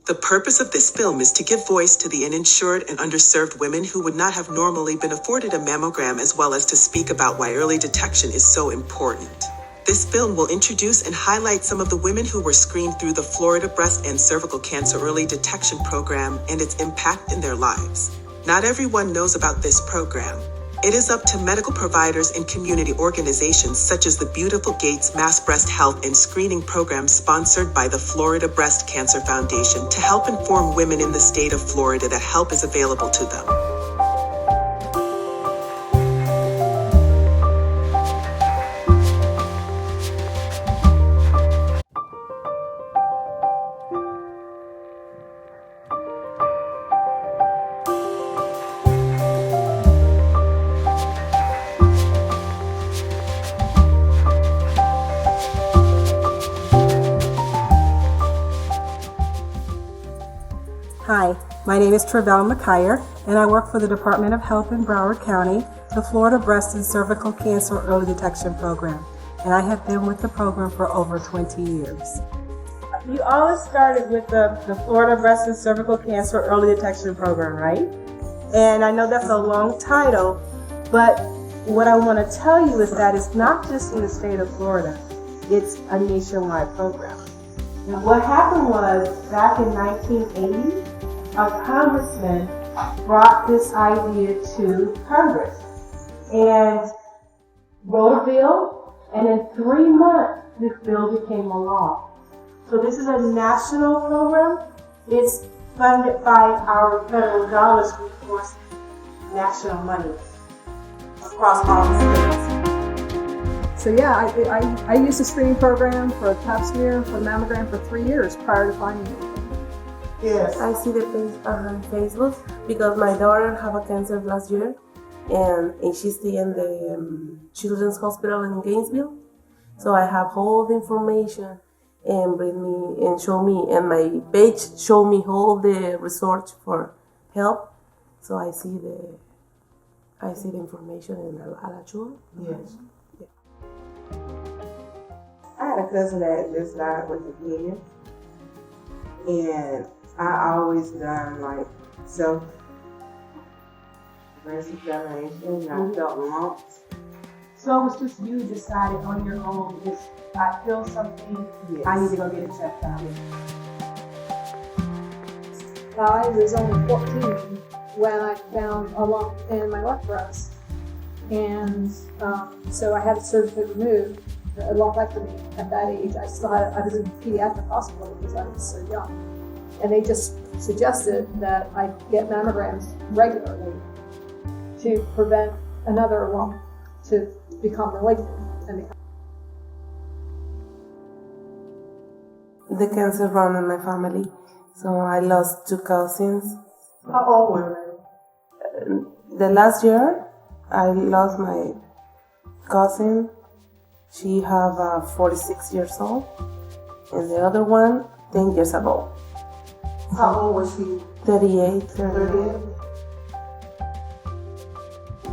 The purpose of this film is to give voice to the uninsured and underserved women who would not have normally been afforded a mammogram, as well as to speak about why early detection is so important. This film will introduce and highlight some of the women who were screened through the Florida Breast and Cervical Cancer Early Detection Program and its impact in their lives. Not everyone knows about this program. It is up to medical providers and community organizations such as the Beautiful Gates Mass Breast Health and Screening Program sponsored by the Florida Breast Cancer Foundation to help inform women in the state of Florida that help is available to them. Hi, my name is Travell McKyer, and I work for the Department of Health in Broward County, the Florida Breast and Cervical Cancer Early Detection Program, and I have been with the program for over 20 years. You always started with the Florida Breast and Cervical Cancer Early Detection Program, right? And I know that's a long title, but what I want to tell you is that it's not just in the state of Florida, it's a nationwide program. Now, what happened was, back in 1980, a congressman brought this idea to Congress and wrote a bill, and in 3 months, this bill became a law. So this is a national program. It's funded by our federal dollars, we force national money across all the states. So yeah, I used the screening program for a pap smear, for the mammogram for 3 years prior to finding it. Yes. I see the page on Facebook because my daughter had a cancer last year, and she's still in the Children's Hospital in Gainesville. So I have all the information and bring me and show me, and my page show me all the research for help. So I see the information in Alachua. Yes. I had a cousin that just died with leukemia, and I always done like self breast examination, and I felt lumps. So it was just you decided on your own, if I feel something, Yes. I need to go get it checked out. I was only 14 when I found a lump in my left breast, and so I had it surgically removed, a lumpectomy at that age. I was in a pediatric hospital because I was so young, and they just suggested that I get mammograms regularly to prevent another lump to become malignant and become. The cancer run in my family, so I lost 2 cousins. How old were The last year, I lost my cousin. She have 46 years old, and the other one 10 years ago. they? How old was she? 38. 38?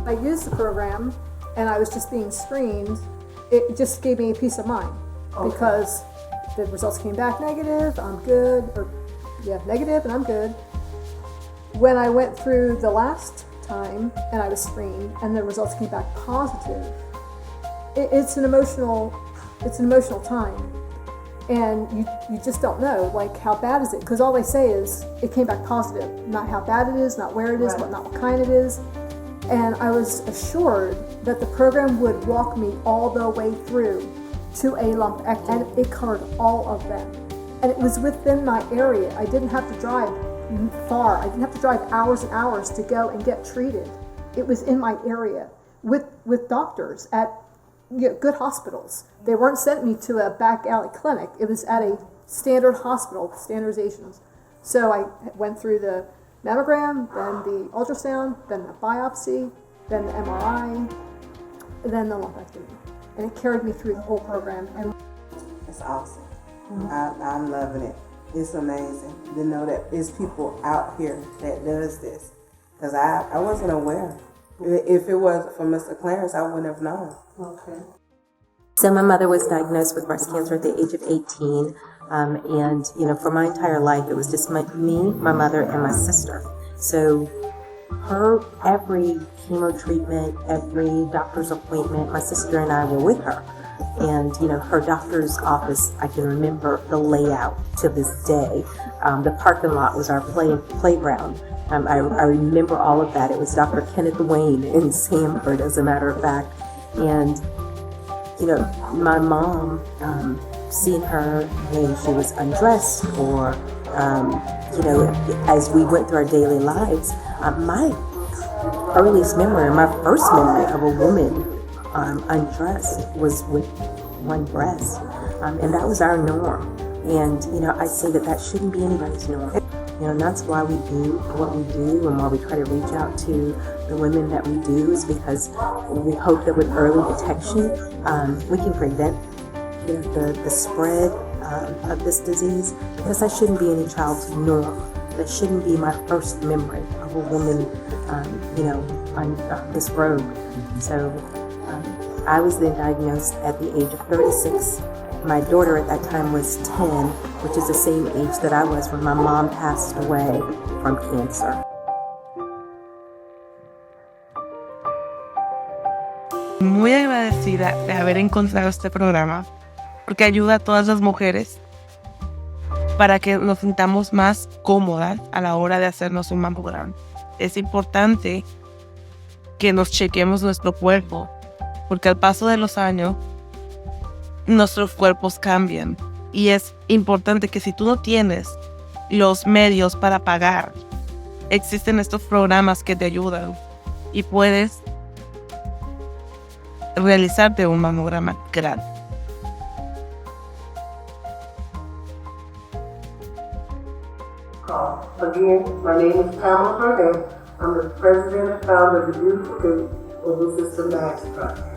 I used the program, and I was just being screened. It just gave me peace of mind because the results came back negative. I'm good, negative, and I'm good. When I went through the last time and I was screened, and the results came back positive, it's an emotional time, and you just don't know, like, how bad is it? Because all they say is it came back positive, not how bad it is, not where it is, not what kind it is. And I was assured that the program would walk me all the way through to a lumpectomy, and it covered all of them. And it was within my area. I didn't have to drive far. I didn't have to drive hours and hours to go and get treated. It was in my area with doctors at good hospitals. They weren't sending me to a back alley clinic. It was at a standard hospital, standardizations. So I went through the mammogram, then the ultrasound, then the biopsy, then the MRI, then the lumpectomy. And it carried me through the whole program. And It's awesome. I'm loving it. It's amazing to know that there's people out here that does this. Because I wasn't aware. If it wasn't for Mr. Clarence, I wouldn't have known. Okay. So my mother was diagnosed with breast cancer at the age of 18. And, for my entire life, it was just me, my mother, and my sister. So every chemo treatment, every doctor's appointment, my sister and I were with her. And, her doctor's office, I can remember the layout to this day. The parking lot was our playground. I remember all of that. It was Dr. Kenneth Wayne in Sanford, as a matter of fact. And, my mom, seeing her when she was undressed or, as we went through our daily lives, my earliest memory, my first memory of a woman undressed was with one breast. And that was our norm. And, I say that shouldn't be anybody's norm. And that's why we do what we do and why we try to reach out to the women that we do, is because we hope that with early detection, we can prevent the spread of this disease, because that shouldn't be any child's norm. That shouldn't be my first memory of a woman, on this road. So I was then diagnosed at the age of 36. My daughter at that time was 10, which is the same age that I was when my mom passed away from cancer. Muy agradecida de haber encontrado este programa, porque ayuda a todas las mujeres para que nos sintamos más cómodas a la hora de hacernos un mamograma. Es importante que nos chequemos nuestro cuerpo, porque al paso de los años nuestros cuerpos cambian, y es importante que si tú no tienes los medios para pagar, existen estos programas que te ayudan y puedes realizarte un mamograma gratis. Again, my name is Pamela Burnett. I'm the president and founder of the Beautiful Group of Lucas Master.